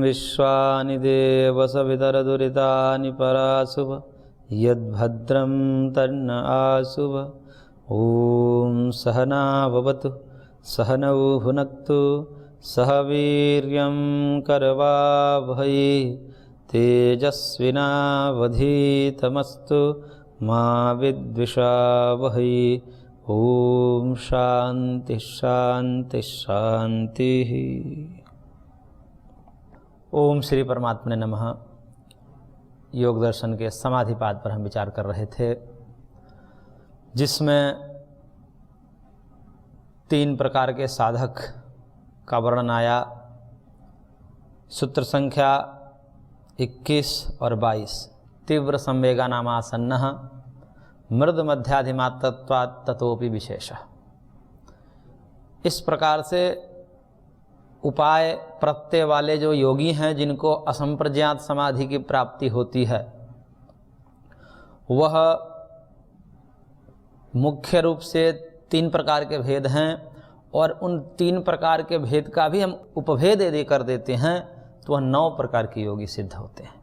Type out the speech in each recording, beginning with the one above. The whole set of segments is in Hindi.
विश्वानि देव सवितरदुरितानि पराशुभ यद्भद्रं तन्न आशुभ। ॐ सहना भवतु सहनौ भुनक्तु सह वीर्यं करवावहै तेजस्विनावधीतमस्तु मा विद्विषावहै। ओम शांति शांति शांति। ओम श्री परमात्मने नमः। योग दर्शन के समाधिपाद पर हम विचार कर रहे थे, जिसमें 3 प्रकार के साधक का वर्णन आया। सूत्र संख्या 21 और 22। तीव्र संवेगा नामासन्नः मृद मध्याधिमात्रत्वात् ततोपि विशेष। इस प्रकार से उपाय प्रत्यय वाले जो योगी हैं, जिनको असंप्रज्ञात समाधि की प्राप्ति होती है, वह मुख्य रूप से 3 प्रकार के भेद हैं। और उन 3 प्रकार के भेद का भी हम उपभेद यदि कर देते हैं तो वह 9 प्रकार के योगी सिद्ध होते हैं।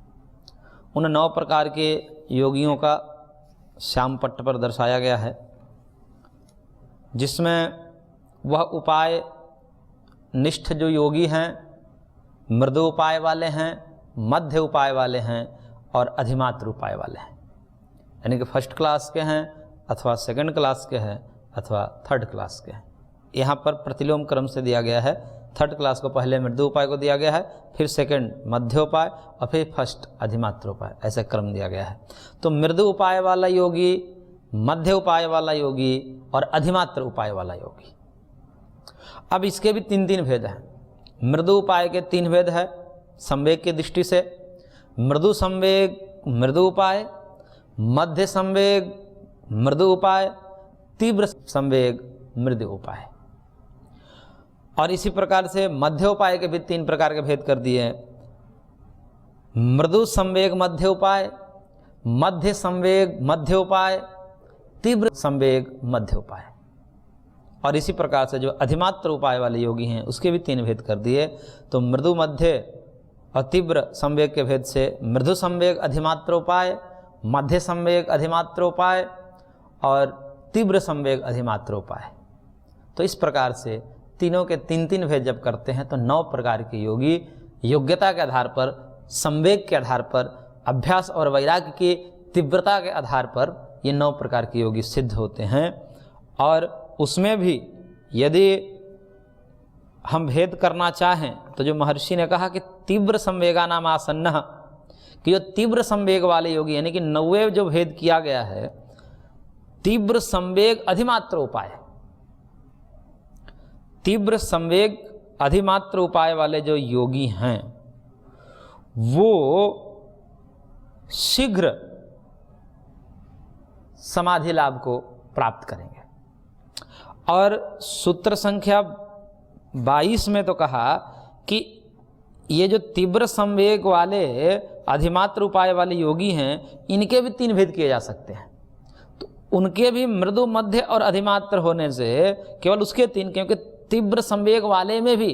उन 9 प्रकार के योगियों का श्याम पट्ट पर दर्शाया गया है, जिसमें वह उपाय निष्ठ जो योगी हैं, मृदु उपाय वाले हैं, मध्य उपाय वाले हैं और अधिमात्र उपाय वाले हैं। यानी कि फर्स्ट क्लास के हैं अथवा सेकंड क्लास के हैं अथवा थर्ड क्लास के हैं। यहाँ पर प्रतिलोम क्रम से दिया गया है। थर्ड क्लास को पहले मृदु उपाय को दिया गया है, फिर सेकंड मध्योपाय और फिर फर्स्ट अधिमात्र उपाय, ऐसा क्रम दिया गया है। तो मृदु उपाय वाला योगी, मध्य उपाय वाला योगी और अधिमात्र उपाय वाला योगी। अब इसके भी 3 भेद हैं। मृदु उपाय के 3 भेद है संवेग की दृष्टि से। मृदु संवेग मृदु उपाय, मध्य संवेग मृदु उपाय, तीव्र संवेग मृदु उपाय। और इसी प्रकार से मध्य उपाय के भी 3 प्रकार के भेद कर दिए। मृदु संवेग मध्य उपाय, मध्य संवेग मध्य उपाय, तीव्र संवेग मध्य उपाय। और इसी प्रकार से जो अधिमात्र उपाय वाले योगी हैं, उसके भी 3 भेद कर दिए। तो मृदु मध्य और तीव्र संवेग के भेद से मृदु संवेग अधिमात्र उपाय, मध्य संवेग अधिमात्र उपाय और तीव्र संवेग अधिमात्र उपाय। तो इस प्रकार से तीनों के 3 भेद जब करते हैं तो 9 प्रकार के योगी योग्यता के आधार पर, संवेग के आधार पर, अभ्यास और वैराग्य की तीव्रता के आधार पर ये 9 प्रकार के योगी सिद्ध होते हैं। और उसमें भी यदि हम भेद करना चाहें तो जो महर्षि ने कहा कि तीव्र संवेगा नाम आसन्नः, कि जो तीव्र संवेग वाले योगी, यानी कि 9वें जो भेद किया गया है, तीव्र संवेग अधिमात्र उपाय, तीव्र संवेग अधिमात्र उपाय वाले जो योगी हैं वो शीघ्र समाधि लाभ को प्राप्त करेंगे। और सूत्र संख्या 22 में तो कहा कि ये जो तीव्र संवेग वाले अधिमात्र उपाय वाले योगी हैं, इनके भी 3 भेद किए जा सकते हैं। तो उनके भी मृदु मध्य और अधिमात्र होने से केवल उसके 3, क्योंकि तीव्र संवेग वाले में भी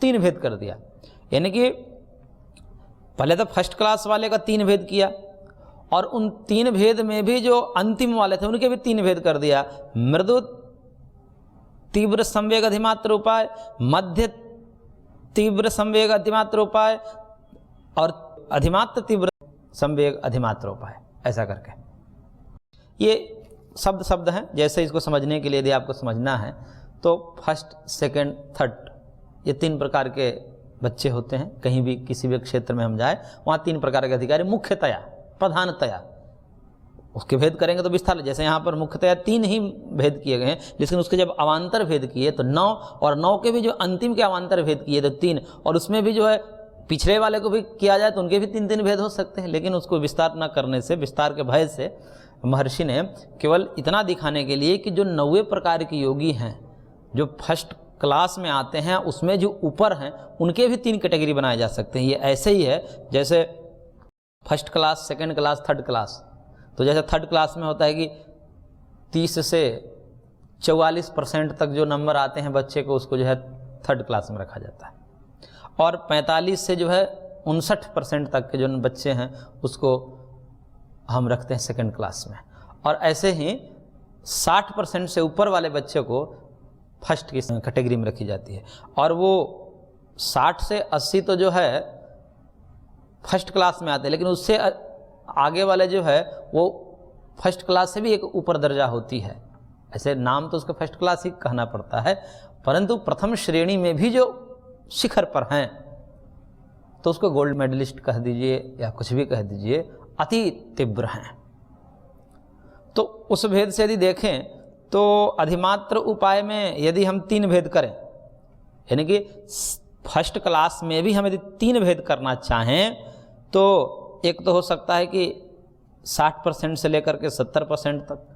3 भेद कर दिया। यानी कि पहले तो फर्स्ट क्लास वाले का 3 भेद किया और उन 3 भेद में भी जो अंतिम वाले थे उनके भी 3 भेद कर दिया। मृदु तीव्र संवेग अधिमात्र उपाय, मध्य तीव्र संवेग अधिमात्र उपाय और अधिमात्र तीव्र संवेग अधिमात्र उपाय, ऐसा करके। ये शब्द हैं। जैसे इसको समझने के लिए यदि आपको समझना है तो फर्स्ट, सेकंड, थर्ड, ये 3 प्रकार के बच्चे होते हैं। कहीं भी किसी भी क्षेत्र में हम जाए, वहाँ 3 प्रकार के अधिकारी मुख्यतया, प्रधानतया, उसके भेद करेंगे तो विस्तार। जैसे यहाँ पर मुख्यतया 3 ही भेद किए गए हैं, लेकिन उसके जब अवान्तर भेद किए तो 9, और 9 के भी जो अंतिम के अवान्तर भेद किए तो 3, और उसमें भी जो है पिछले वाले को भी किया जाए तो उनके भी 3 भेद हो सकते हैं। लेकिन उसको विस्तार न करने से, विस्तार के भय से महर्षि ने केवल इतना दिखाने के लिए कि जो 9वें प्रकार के योगी हैं, जो फर्स्ट क्लास में आते हैं, उसमें जो ऊपर हैं उनके भी 3 कैटेगरी बनाए जा सकते हैं। ये ऐसे ही है जैसे first class, second class, third class. तो जैसे थर्ड क्लास में होता है कि 30 से 44% तक जो नंबर आते हैं बच्चे को, उसको जो है थर्ड क्लास में रखा जाता है। और 45 से जो है 59% तक के जो बच्चे हैं उसको हम रखते हैं सेकंड क्लास में, और ऐसे ही 60% से ऊपर वाले बच्चे को फर्स्ट की कैटेगरी में रखी जाती है। और वो 60 से 80 तो जो है फर्स्ट क्लास में आते हैं, लेकिन उससे आगे वाले जो है वो फर्स्ट क्लास से भी एक ऊपर दर्जा होती है। ऐसे नाम तो उसको फर्स्ट क्लास ही कहना पड़ता है, परंतु प्रथम श्रेणी में भी जो शिखर पर हैं तो उसको गोल्ड मेडलिस्ट कह दीजिए या कुछ भी कह दीजिए, अति तीव्र हैं। तो उस भेद से यदि देखें तो अधिमात्र उपाय में यदि हम 3 भेद करें, यानी कि फर्स्ट क्लास में भी हम यदि 3 भेद करना चाहें तो एक तो हो सकता है कि 60% से लेकर के 70% तक,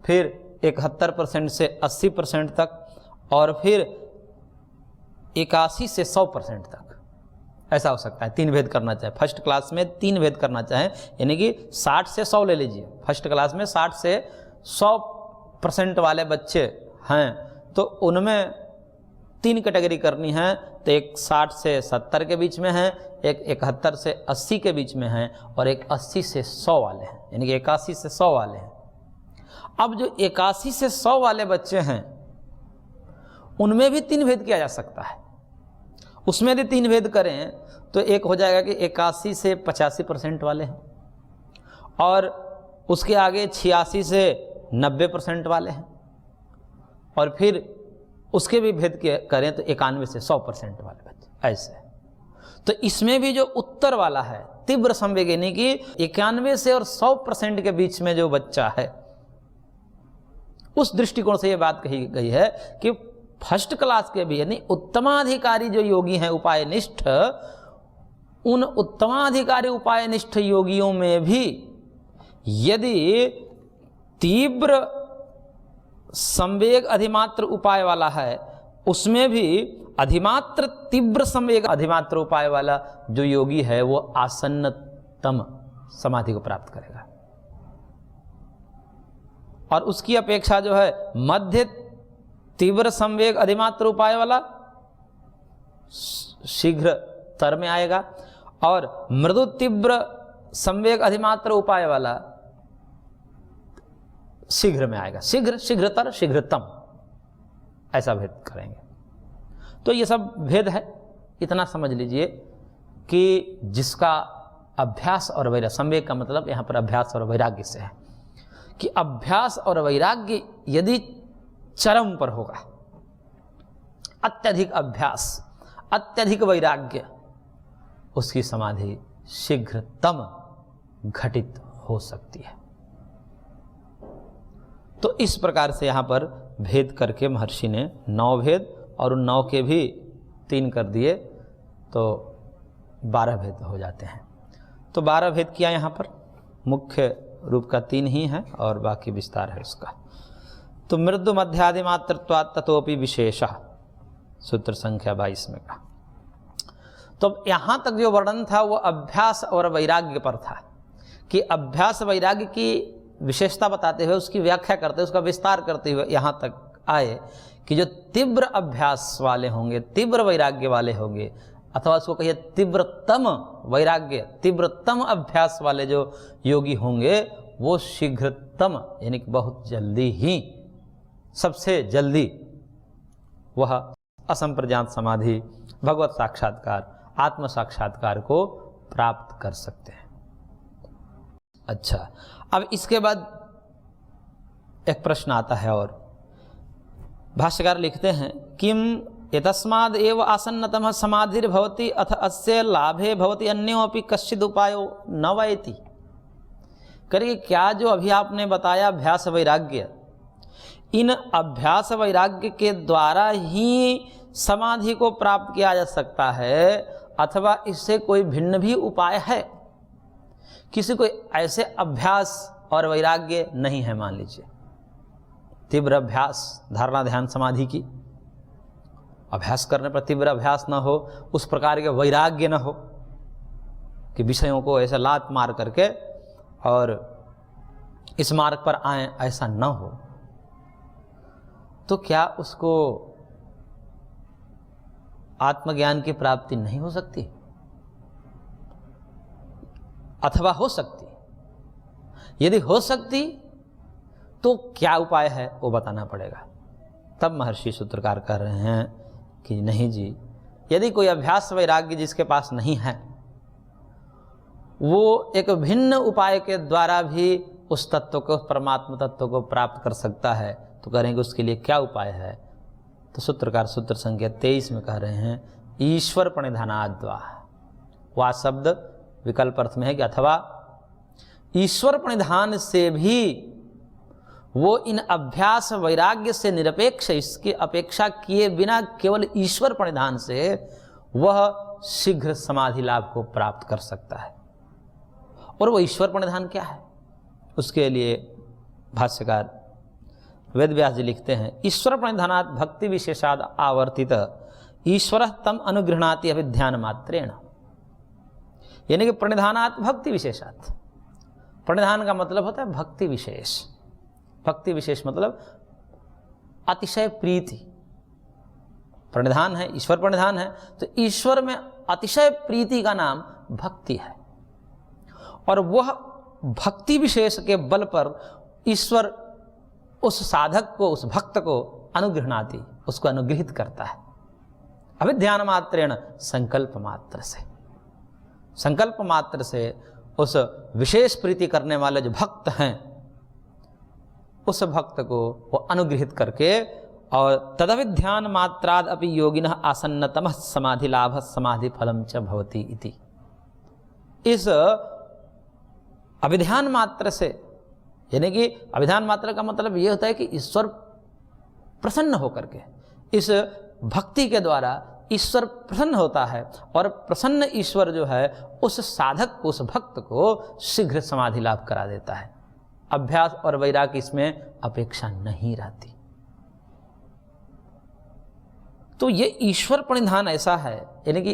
फिर 71% से 80% तक, और फिर 81 से 100% तक, ऐसा हो सकता है। 3 भेद करना चाहे फर्स्ट क्लास में, 3 भेद करना चाहें, यानी कि 60 से 100 ले लीजिए। फर्स्ट क्लास में 60 से 100% वाले बच्चे हैं तो उनमें 3 कैटेगरी करनी है। तो एक 60 से 70 के बीच में है, एक 71 से 80 के बीच में है, और एक 80 से 100 वाले हैं, यानी कि 81 से 100 वाले हैं। अब जो 81 से 100 वाले बच्चे हैं उनमें भी 3 भेद किया जा सकता है। उसमें यदि 3 भेद करें तो एक हो जाएगा कि 81 से 85% वाले हैं, और उसके आगे 86 से 90% वाले हैं, और फिर उसके भी भेद करें तो 91 से 100% वाले बच्चे, ऐसे। तो इसमें भी जो उत्तर वाला है तीव्र संवेग, यानी कि 91 से और 100% के बीच में जो बच्चा है, उस दृष्टिकोण से ये बात कही गई है कि फर्स्ट क्लास के भी, यानी उत्तमाधिकारी जो योगी हैं उपायनिष्ठ, उन उत्तमाधिकारी उपायनिष्ठ योगियों में भी यदि तीव्र संवेग अधिमात्र उपाय वाला है, उसमें भी अधिमात्र तीव्र संवेग अधिमात्र उपाय वाला जो योगी है वो आसन्नतम समाधि को प्राप्त करेगा। और उसकी अपेक्षा जो है मध्य तीव्र संवेग अधिमात्र उपाय वाला शीघ्र तर में आएगा, और मृदु तीव्र संवेग अधिमात्र उपाय वाला शीघ्र में आएगा। शीघ्र, शीघ्रतर, शीघ्रतम, ऐसा भेद करेंगे। तो ये सब भेद है। इतना समझ लीजिए कि जिसका अभ्यास और वैराग्य, संवेग का मतलब यहाँ पर अभ्यास और वैराग्य से है, कि अभ्यास और वैराग्य यदि चरम पर होगा, अत्यधिक अभ्यास, अत्यधिक वैराग्य, उसकी समाधि शीघ्रतम घटित हो सकती है। तो इस प्रकार से यहाँ पर भेद करके महर्षि ने 9 भेद, और उन 9 के भी 3 कर दिए तो 12 भेद हो जाते हैं। तो 12 भेद किया यहाँ पर, मुख्य रूप का 3 ही है और बाकी विस्तार है उसका। तो मृदु मध्यादि मात्रत्वात् ततोपि विशेषः, सूत्र संख्या 22 में कहा। तो यहाँ तक जो वर्णन था वो अभ्यास और वैराग्य पर था, कि अभ्यास वैराग्य की विशेषता बताते हुए, उसकी व्याख्या करते हुए, उसका विस्तार करते हुए यहाँ तक आए कि जो तीव्र अभ्यास वाले होंगे, तीव्र वैराग्य वाले होंगे, अथवा उसको कहिए तीव्रतम वैराग्य, तीव्रतम अभ्यास वाले जो योगी होंगे, वो शीघ्रतम, यानी कि बहुत जल्दी ही, सबसे जल्दी वह असंप्रज्ञात समाधि, भगवत साक्षात्कार, आत्म साक्षात्कार को प्राप्त कर सकते हैं। अच्छा, अब इसके बाद एक प्रश्न आता है, और भाष्यकार लिखते हैं, किम एतस्माद् एव आसन्नतमः समाधिर्भवति अथ अस्य लाभे भवति अन्योऽपि कश्चिद् उपायो न वयति। करिए, क्या जो अभी आपने बताया अभ्यास वैराग्य, इन अभ्यास वैराग्य के द्वारा ही समाधि को प्राप्त किया जा सकता है, अथवा इससे कोई भिन्न भी उपाय है? किसी को ऐसे अभ्यास और वैराग्य नहीं है, मान लीजिए तीव्र अभ्यास, धारणा ध्यान समाधि की अभ्यास करने पर तीव्र अभ्यास न हो, उस प्रकार के वैराग्य न हो कि विषयों को ऐसे लात मार करके और इस मार्ग पर आए, ऐसा न हो, तो क्या उसको आत्मज्ञान की प्राप्ति नहीं हो सकती अथवा हो सकती? यदि हो सकती तो क्या उपाय है वो बताना पड़ेगा। तब महर्षि सूत्रकार कह रहे हैं कि नहीं जी, यदि कोई अभ्यास वैराग्य जिसके पास नहीं है वो एक भिन्न उपाय के द्वारा भी उस तत्व को, परमात्मा तत्व को प्राप्त कर सकता है, तो करेंगे उसके लिए क्या उपाय है? तो सूत्रकार सूत्र संख्या 23 में कह रहे हैं ईश्वर प्रणिधानाद्वा। वह शब्द विकल्प अर्थ में है कि अथवा ईश्वर प्रणिधान से भी वो इन अभ्यास वैराग्य से निरपेक्ष, इसकी अपेक्षा किए बिना केवल ईश्वर प्रणिधान से वह शीघ्र समाधि लाभ को प्राप्त कर सकता है। और वो ईश्वर प्रणिधान क्या है? उसके लिए भाष्यकार वेद व्यास जी लिखते हैं ईश्वर प्रणिधानात् भक्ति विशेषाद आवर्तित ईश्वर तम अनुगृह्णाति अभिध्यान मात्रेण। यानी कि प्रणिधानात् भक्ति विशेषात्, प्रणिधान का मतलब होता है भक्ति विशेष। भक्ति विशेष मतलब अतिशय प्रीति। प्रणिधान है, ईश्वर प्रणिधान है, तो ईश्वर में अतिशय प्रीति का नाम भक्ति है। और वह भक्ति विशेष के बल पर ईश्वर उस साधक को, उस भक्त को अनुगृह्णाति, उसको अनुग्रहित करता है। अभिध्यान मात्रेण, संकल्प मात्र से, संकल्प मात्र से उस विशेष प्रीति करने वाले जो भक्त हैं उस भक्त को वो अनुग्रहित करके, और तदभिध्यान मात्राद अपि योगिनः आसन्नतमः समाधि लाभ समाधि फलम च भवति इति। इस अभिध्यान मात्र से, यानी कि अभिध्यान मात्र का मतलब ये होता है कि ईश्वर प्रसन्न होकर के, इस भक्ति के द्वारा ईश्वर प्रसन्न होता है, और प्रसन्न ईश्वर जो है उस साधक को, उस भक्त को शीघ्र समाधि लाभ करा देता है। अभ्यास और वैराग्य इसमें अपेक्षा नहीं रहती। तो ये ईश्वर प्रणिधान ऐसा है, यानी कि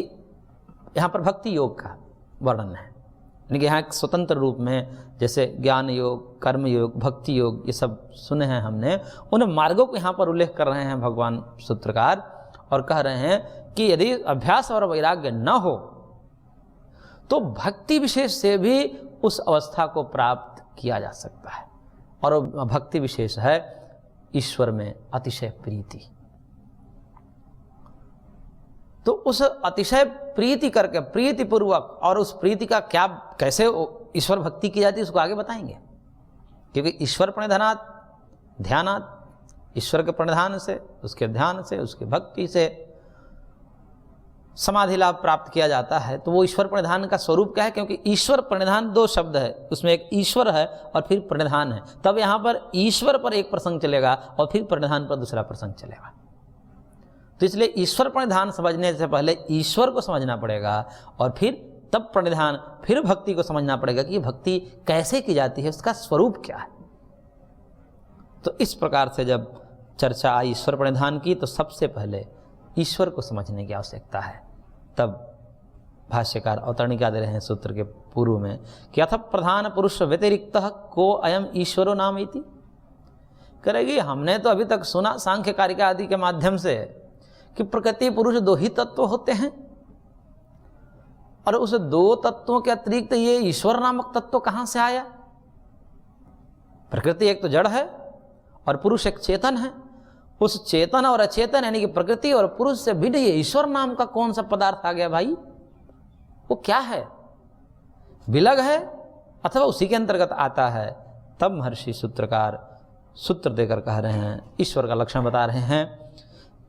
यहाँ पर भक्ति योग का वर्णन है, यानी कि यहाँ एक स्वतंत्र रूप में, जैसे ज्ञान योग, कर्म योग, भक्ति योग, ये सब सुने हैं हमने, उन मार्गों को यहाँ पर उल्लेख कर रहे हैं भगवान सूत्रकार, और कह रहे हैं कि यदि अभ्यास और वैराग्य न हो तो भक्ति विशेष से भी उस अवस्था को प्राप्त किया जा सकता है। और भक्ति विशेष है ईश्वर में अतिशय प्रीति। तो उस अतिशय प्रीति करके, प्रीति पूर्वक, और उस प्रीति का क्या, कैसे ईश्वर भक्ति की जाती है उसको आगे बताएंगे। क्योंकि ईश्वर प्रणिधानात् ध्यानात्, ईश्वर के प्रणिधान से, उसके ध्यान से, उसकी भक्ति से समाधि लाभ प्राप्त किया जाता है। तो वो ईश्वर प्रणिधान का स्वरूप क्या है? क्योंकि ईश्वर प्रणिधान दो शब्द है, उसमें एक ईश्वर है और फिर प्रणिधान है। तब यहाँ पर ईश्वर पर एक प्रसंग चलेगा और फिर प्रणिधान पर दूसरा प्रसंग चलेगा। तो इसलिए ईश्वर प्रणिधान समझने से पहले ईश्वर को समझना पड़ेगा, और फिर तब प्रणिधान, फिर भक्ति को समझना पड़ेगा कि भक्ति कैसे की जाती है, उसका स्वरूप क्या है। तो इस प्रकार से जब चर्चा आई ईश्वर प्रणिधान की, तो सबसे पहले ईश्वर को समझने की आवश्यकता है। तब भाष्यकार अवतरणिका दे रहे हैं सूत्र के पूर्व में कि अथ प्रधान पुरुष व्यतिरिक्त को अयम ईश्वरो नाम इति। करेगी, हमने तो अभी तक सुना सांख्य कारिका आदि के माध्यम से कि प्रकृति पुरुष दो ही तत्व होते हैं, और उस दो तत्वों के अतिरिक्त ये ईश्वर नामक तत्व कहां से आया? प्रकृति एक तो जड़ है और पुरुष एक चेतन है। उस चेतन और अचेतन यानी कि प्रकृति और पुरुष से भिन्न ये ईश्वर नाम का कौन सा पदार्थ आ गया भाई? वो क्या है? विलग है अथवा उसी के अंतर्गत आता है? तब महर्षि सूत्रकार सूत्र देकर कह रहे हैं, ईश्वर का लक्षण बता रहे हैं,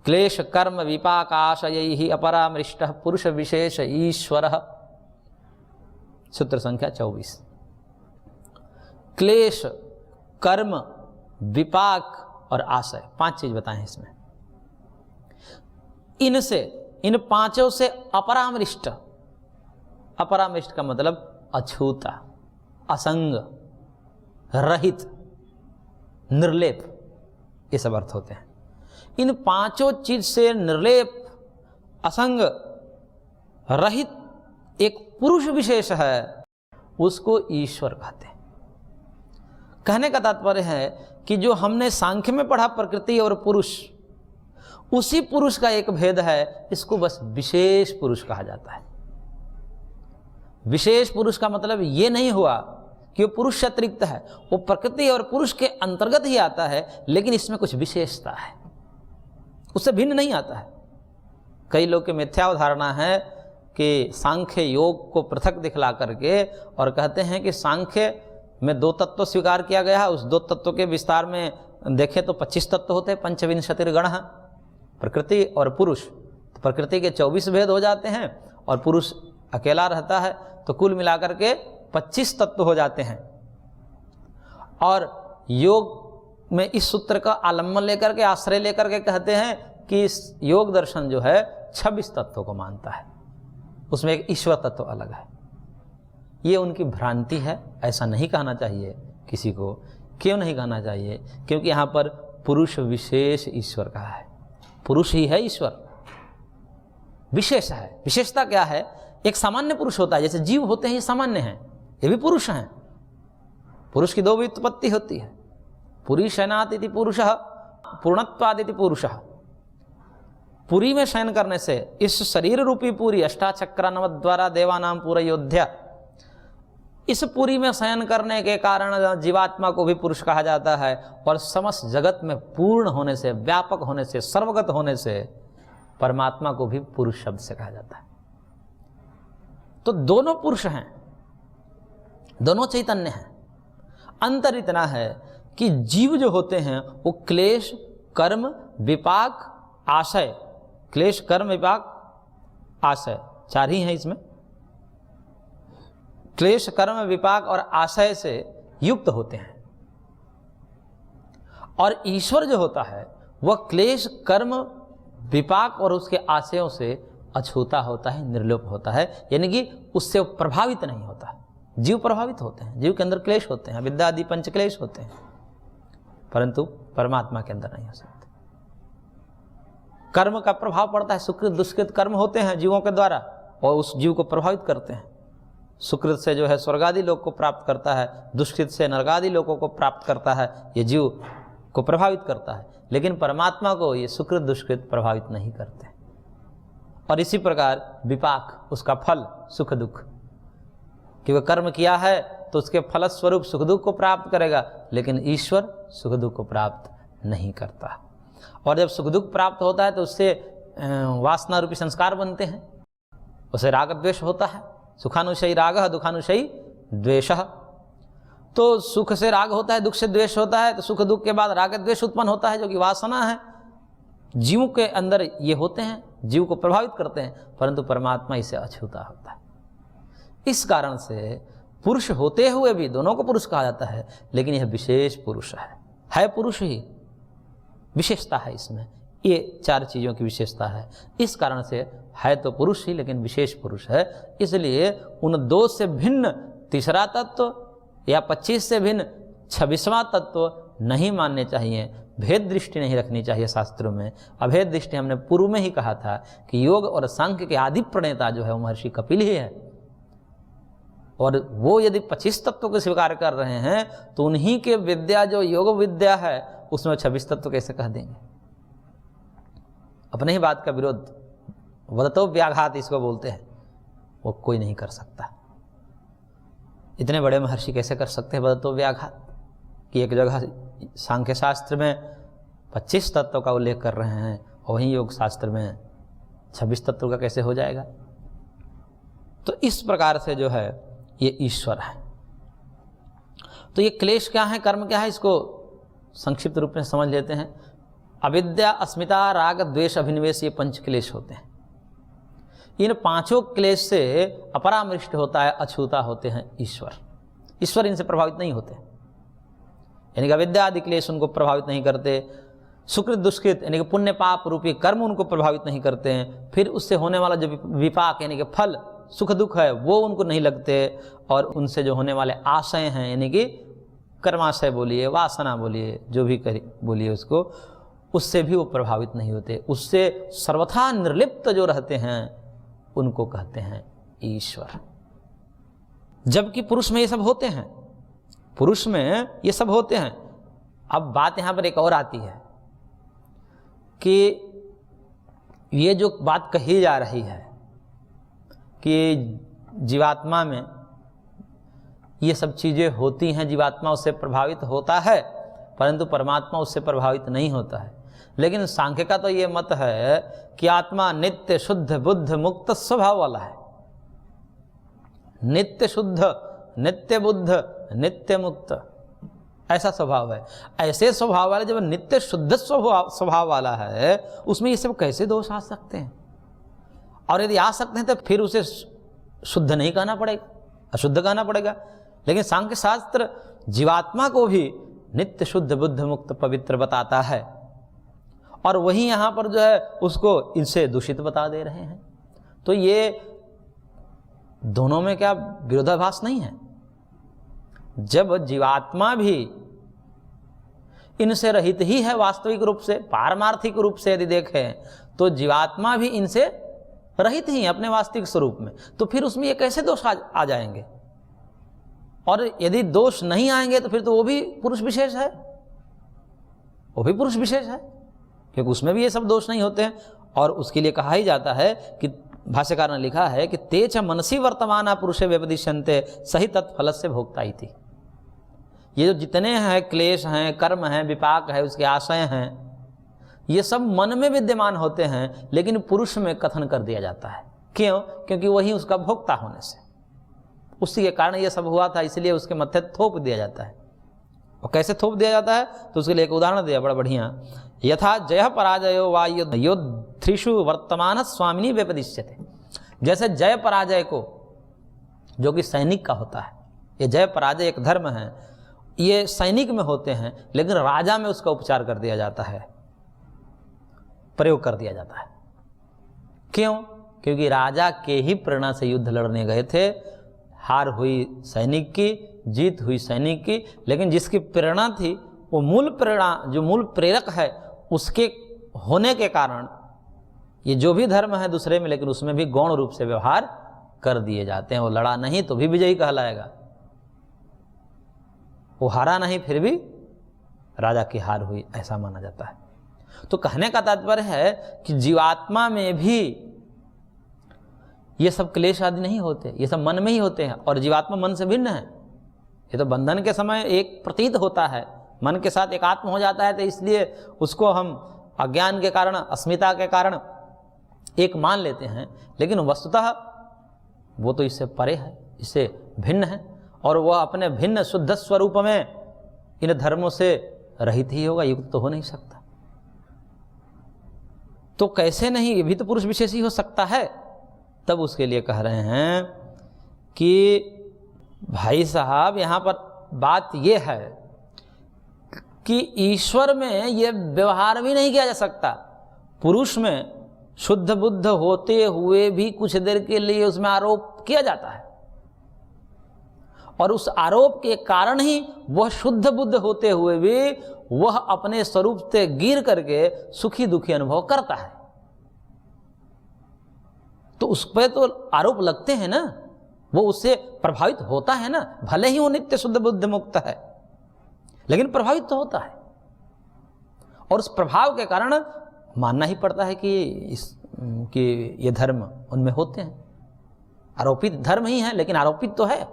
क्लेश कर्म विपाकाशयैहि अपरामृष्टः पुरुष विशेष ईश्वरः। सूत्र संख्या 24। क्लेश, कर्म, विपाक और आशय, 5 चीज बताएं इसमें। इनसे, इन पांचों से अपरामृष्ट, अपरामृष्ट का मतलब अछूता, असंग, रहित, निर्लेप, ये सब अर्थ होते हैं। इन पांचों चीज से निर्लेप, असंग, रहित एक पुरुष विशेष है, उसको ईश्वर कहते हैं। कहने का तात्पर्य है कि जो हमने सांख्य में पढ़ा प्रकृति और पुरुष, उसी पुरुष का एक भेद है, इसको बस विशेष पुरुष कहा जाता है। विशेष पुरुष का मतलब ये नहीं हुआ कि वो पुरुष से अतिरिक्त है, वो प्रकृति और पुरुष के अंतर्गत ही आता है, लेकिन इसमें कुछ विशेषता है, उससे भिन्न नहीं आता है। कई लोग की मिथ्या धारणा है कि सांख्य योग को पृथक दिखला करके और कहते हैं कि सांख्य में 2 तत्व स्वीकार किया गया है, उस 2 तत्वों के विस्तार में देखें तो 25 तत्व होते हैं, पंचविंशतिर्गण, प्रकृति और पुरुष। तो प्रकृति के 24 भेद हो जाते हैं और पुरुष अकेला रहता है, तो कुल मिलाकर के 25 तत्व हो जाते हैं। और योग में इस सूत्र का आलम्बन लेकर के, आश्रय लेकर के कहते हैं कि इस योग दर्शन जो है 26 तत्वों को मानता है, उसमें एक ईश्वर तत्व अलग है। ये उनकी भ्रांति है, ऐसा नहीं कहना चाहिए किसी को। क्यों नहीं कहना चाहिए? क्योंकि यहाँ पर पुरुष विशेष ईश्वर कहा है, पुरुष ही है ईश्वर, विशेष है। विशेषता क्या है? एक सामान्य पुरुष होता है, जैसे जीव होते हैं ये सामान्य हैं, ये भी पुरुष हैं। पुरुष की 2 व्युत्पत्ति होती है, पुरी शयनात् इति पुरुषः, पूर्णत्वात् इति पुरुषः। पुरी में शयन करने से इस शरीर रूपी पूरी अष्टाचक्र नवद्वारा देवानाम पूरा योध्या, इस पुरी में शयन करने के कारण जीवात्मा को भी पुरुष कहा जाता है, और समस्त जगत में पूर्ण होने से, व्यापक होने से, सर्वगत होने से परमात्मा को भी पुरुष शब्द से कहा जाता है। तो दोनों पुरुष हैं, दोनों चैतन्य हैं। अंतर इतना है कि जीव जो होते हैं वो क्लेश, कर्म, विपाक, आशय, क्लेश, कर्म, विपाक, आशय, 4 ही हैं इसमें। क्लेश, कर्म, विपाक और आशय से युक्त होते हैं। और ईश्वर जो होता है वह क्लेश, कर्म, विपाक और उसके आशयों से अछूता होता है, निर्लोप होता है, यानी कि उससे प्रभावित नहीं होता। जीव प्रभावित होते हैं, जीव के अंदर क्लेश होते हैं, विद्या आदि पंच क्लेश होते हैं, परंतु परमात्मा के अंदर नहीं हो सकते। कर्म का प्रभाव पड़ता है, सुकृत दुष्कृत कर्म होते हैं जीवों के द्वारा और उस जीव को प्रभावित करते हैं। सुकृत से जो है स्वर्गादि लोक को प्राप्त करता है, दुष्कृत से नरकादि लोकों को प्राप्त करता है, ये जीव को प्रभावित करता है। लेकिन परमात्मा को ये सुकृत दुष्कृत प्रभावित नहीं करते। और इसी प्रकार विपाक, उसका फल सुख दुख, कि वह कर्म किया है तो उसके फलस्वरूप सुख दुख को प्राप्त करेगा, लेकिन ईश्वर सुख दुख को प्राप्त नहीं करता। और जब सुख दुख प्राप्त होता है तो उससे वासना रूपी संस्कार बनते हैं, उसे राग द्वेष होता है। सुखानुशयी रागः दुखानुशयी द्वेषः। तो सुख से राग होता है, दुख से द्वेष होता है, तो सुख दुख के बाद राग द्वेष उत्पन्न होता है, जो कि वासना है। जीव के अंदर ये होते हैं, जीव को प्रभावित करते हैं, परंतु परमात्मा इसे अछूता होता है। इस कारण से पुरुष होते हुए भी दोनों को पुरुष कहा जाता है, लेकिन यह विशेष पुरुष है पुरुष ही, विशेषता है इसमें। ये 4 चीज़ों की विशेषता है। इस कारण से है तो पुरुष ही, लेकिन विशेष पुरुष है। इसलिए उन 2 से भिन्न तीसरा तत्व या 25 से भिन्न 26वां तत्व नहीं मानने चाहिए। भेद दृष्टि नहीं रखनी चाहिए शास्त्रों में। अभेद दृष्टि हमने पूर्व में ही कहा था कि योग और सांख्य के आदि प्रणेता जो है वो महर्षि कपिल ही है, और वो यदि 25 तत्वों को स्वीकार कर रहे हैं तो उन्हीं के विद्या जो योग विद्या है उसमें 26 तत्व कैसे कह देंगे? अपने ही बात का विरोध, वदतो व्याघात इसको बोलते हैं, वो कोई नहीं कर सकता। इतने बड़े महर्षि कैसे कर सकते हैं वदतो व्याघात? कि एक जगह सांख्य शास्त्र में 25 तत्वों का उल्लेख कर रहे हैं और वहीं योग शास्त्र में 26 तत्वों का कैसे हो जाएगा? तो इस प्रकार से जो है ये ईश्वर है। तो ये क्लेश क्या है, कर्म क्या है, इसको संक्षिप्त रूप में समझ लेते हैं। अविद्या, अस्मिता, राग, द्वेष, अभिनिवेश, ये 5 क्लेश होते हैं। इन 5 क्लेश से अपरामृष्ट होता है, अछूता होते हैं ईश्वर। ईश्वर इनसे प्रभावित नहीं होते, यानी कि अविद्या आदि क्लेश उनको प्रभावित नहीं करते। सुकृत दुष्कृत यानी कि पुण्य पाप रूपी कर्म उनको प्रभावित नहीं करते हैं। फिर उससे होने वाला जो विपाक यानी कि फल सुख दुख है वो उनको नहीं लगते। और उनसे जो होने वाले आशय हैं यानी कि कर्माशय बोलिए, वासना बोलिए, जो भी बोलिए उसको, उससे भी वो प्रभावित नहीं होते। उससे सर्वथा निर्लिप्त जो रहते हैं उनको कहते हैं ईश्वर। जबकि पुरुष में ये सब होते हैं, पुरुष में ये सब होते हैं। अब बात यहाँ पर एक और आती है कि ये जो बात कही जा रही है कि जीवात्मा में ये सब चीज़ें होती हैं, जीवात्मा उससे प्रभावित होता है, परंतु परमात्मा उससे प्रभावित नहीं होता है। लेकिन सांख्य का तो ये मत है कि आत्मा नित्य शुद्ध बुद्ध मुक्त स्वभाव वाला है। नित्य शुद्ध, नित्य बुद्ध, नित्य मुक्त, ऐसा स्वभाव है। ऐसे स्वभाव वाले जब नित्य शुद्ध स्वभाव वाला है, उसमें ये सब कैसे दोष आ सकते हैं? और यदि आ सकते हैं तो फिर उसे शुद्ध नहीं कहना पड़ेगा, अशुद्ध कहना पड़ेगा। लेकिन सांख्य शास्त्र जीवात्मा को भी नित्य शुद्ध बुद्ध मुक्त पवित्र बताता है, और वहीं यहाँ पर जो है उसको इनसे दूषित बता दे रहे हैं। तो ये दोनों में क्या विरोधाभास नहीं है? जब जीवात्मा भी इनसे रहित ही है वास्तविक रूप से, पारमार्थिक रूप से यदि देखें तो जीवात्मा भी इनसे रहित ही अपने वास्तविक स्वरूप में, तो फिर उसमें ये कैसे दोष आ जाएंगे? और यदि दोष नहीं आएंगे तो फिर तो वो भी पुरुष विशेष है, वो भी पुरुष विशेष है, क्योंकि उसमें भी ये सब दोष नहीं होते हैं। और उसके लिए कहा ही जाता है कि भाष्यकार ने लिखा है कि ते च मनसी वर्तमाना पुरुषे व्यपदिश्यन्ते सही तत्फल से भोक्ता ही थी। ये जो जितने हैं क्लेश हैं, कर्म हैं, विपाक है, उसके आशय हैं, ये सब मन में विद्यमान होते हैं, लेकिन पुरुष में कथन कर दिया जाता है। क्यों? क्योंकि वही उसका भोक्ता होने से, उसी के कारण ये सब हुआ था, इसलिए उसके मत्थे थोप दिया जाता है। और कैसे थोप दिया जाता है तो उसके लिए एक उदाहरण दिया बड़ा बढ़िया। यथा जय पराजयो वा योद्धृषु वर्तमान स्वामिनी व्यपदिश्यते। जैसे जय पराजय को, जो कि सैनिक का होता है, ये जय पराजय एक धर्म है, ये सैनिक में होते हैं, लेकिन राजा में उसका उपचार कर दिया जाता है, प्रयोग कर दिया जाता है। क्यों? क्योंकि राजा के ही प्रेरणा से युद्ध लड़ने गए थे, हार हुई सैनिक की, जीत हुई सैनिक की, लेकिन जिसकी प्रेरणा थी वो मूल प्रेरणा, जो मूल प्रेरक है, उसके होने के कारण ये जो भी धर्म है दूसरे में, लेकिन उसमें भी गौण रूप से व्यवहार कर दिए जाते हैं। वो लड़ा नहीं तो भी विजयी कहलाएगा, वो हारा नहीं फिर भी राजा की हार हुई, ऐसा माना जाता है। तो कहने का तात्पर्य है कि जीवात्मा में भी ये सब क्लेश आदि नहीं होते, ये सब मन में ही होते हैं, और जीवात्मा मन से भिन्न है। ये तो बंधन के समय एक प्रतीत होता है, मन के साथ एकात्म हो जाता है, तो इसलिए उसको हम अज्ञान के कारण, अस्मिता के कारण एक मान लेते हैं, लेकिन वस्तुतः वो तो इससे परे है, इससे भिन्न है, और वह अपने भिन्न शुद्ध स्वरूप में इन धर्मों से रहित ही होगा, युक्त तो हो नहीं सकता। तो कैसे नहीं, ये भी तो पुरुष विशेष ही हो सकता है। तब उसके लिए कह रहे हैं कि भाई साहब, यहाँ पर बात ये है कि ईश्वर में ये व्यवहार भी नहीं किया जा सकता। पुरुष में शुद्ध बुद्ध होते हुए भी कुछ देर के लिए उसमें आरोप किया जाता है, और उस आरोप के कारण ही वह शुद्ध बुद्ध होते हुए भी वह अपने स्वरूप से गिर करके सुखी दुखी अनुभव करता है। तो उस पर तो आरोप लगते हैं ना, वो उससे प्रभावित होता है ना, भले ही वो नित्य शुद्ध बुद्ध मुक्त है, लेकिन प्रभावित तो होता है। और उस प्रभाव के कारण मानना ही पड़ता है कि ये धर्म उनमें होते हैं, आरोपित धर्म ही है, लेकिन आरोपित तो है।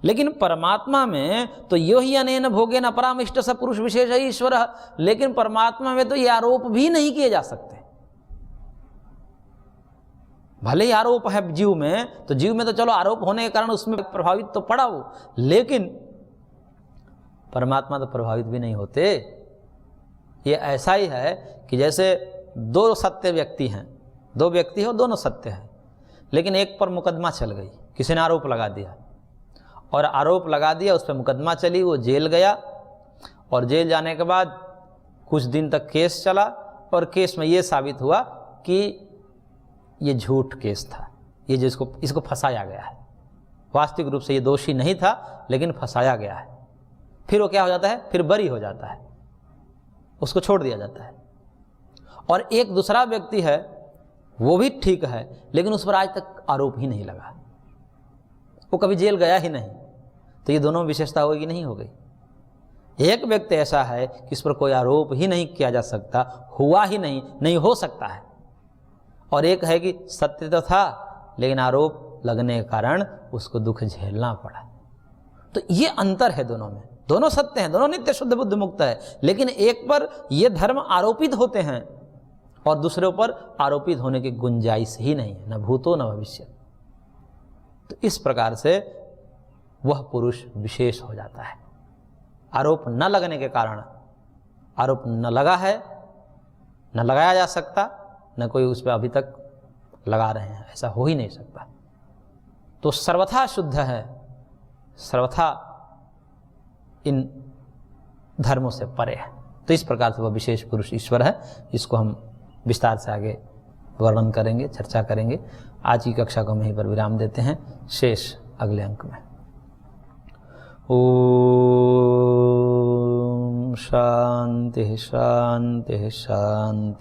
लेकिन परमात्मा में तो यो ही अनेन भोगेन अपरामिष्ट स पुरुष विशेष है ईश्वर, लेकिन परमात्मा में तो ये आरोप भी नहीं किए जा सकते। भले ही आरोप है जीव में, तो जीव में तो चलो आरोप होने के कारण उसमें प्रभावित तो पड़ा वो, लेकिन परमात्मा तो प्रभावित भी नहीं होते। ये ऐसा ही है कि जैसे दो सत्य व्यक्ति हैं, दो व्यक्ति हो, दोनों सत्य हैं, लेकिन एक पर मुकदमा चल गई, किसी ने आरोप लगा दिया, और आरोप लगा दिया, उस पर मुकदमा चली, वो जेल गया, और जेल जाने के बाद कुछ दिन तक केस चला, और केस में ये साबित हुआ कि ये झूठ केस था, ये जिसको इसको फंसाया गया है, वास्तविक रूप से ये दोषी नहीं था, लेकिन फंसाया गया है। फिर वो क्या हो जाता है, फिर बरी हो जाता है, उसको छोड़ दिया जाता है। और एक दूसरा व्यक्ति है, वो भी ठीक है, लेकिन उस पर आज तक आरोप ही नहीं लगा, वो कभी जेल गया ही नहीं। तो ये दोनों विशेषता होगी नहीं हो गई। एक व्यक्ति ऐसा है कि इस पर कोई आरोप ही नहीं किया जा सकता, हुआ ही नहीं हो सकता है, और एक है कि सत्य तो था लेकिन आरोप लगने के कारण उसको दुख झेलना पड़ा। तो ये अंतर है दोनों में। दोनों सत्य हैं, दोनों नित्य शुद्ध बुद्ध मुक्त है, लेकिन एक पर ये धर्म आरोपित होते हैं और दूसरे पर आरोपित होने की गुंजाइश ही नहीं है, न भूतो न भविष्य। तो इस प्रकार से वह पुरुष विशेष हो जाता है। आरोप न लगने के कारण, आरोप न लगा है, न लगाया जा सकता, न कोई उस पर अभी तक लगा रहे हैं, ऐसा हो ही नहीं सकता। तो सर्वथा शुद्ध है, सर्वथा इन धर्मों से परे है। तो इस प्रकार से वह विशेष पुरुष ईश्वर है। इसको हम विस्तार से आगे वर्णन करेंगे, चर्चा करेंगे। आज की कक्षा को हम यहीं पर विराम देते हैं, शेष अगले अंक में। ओम शांति शांति शांति।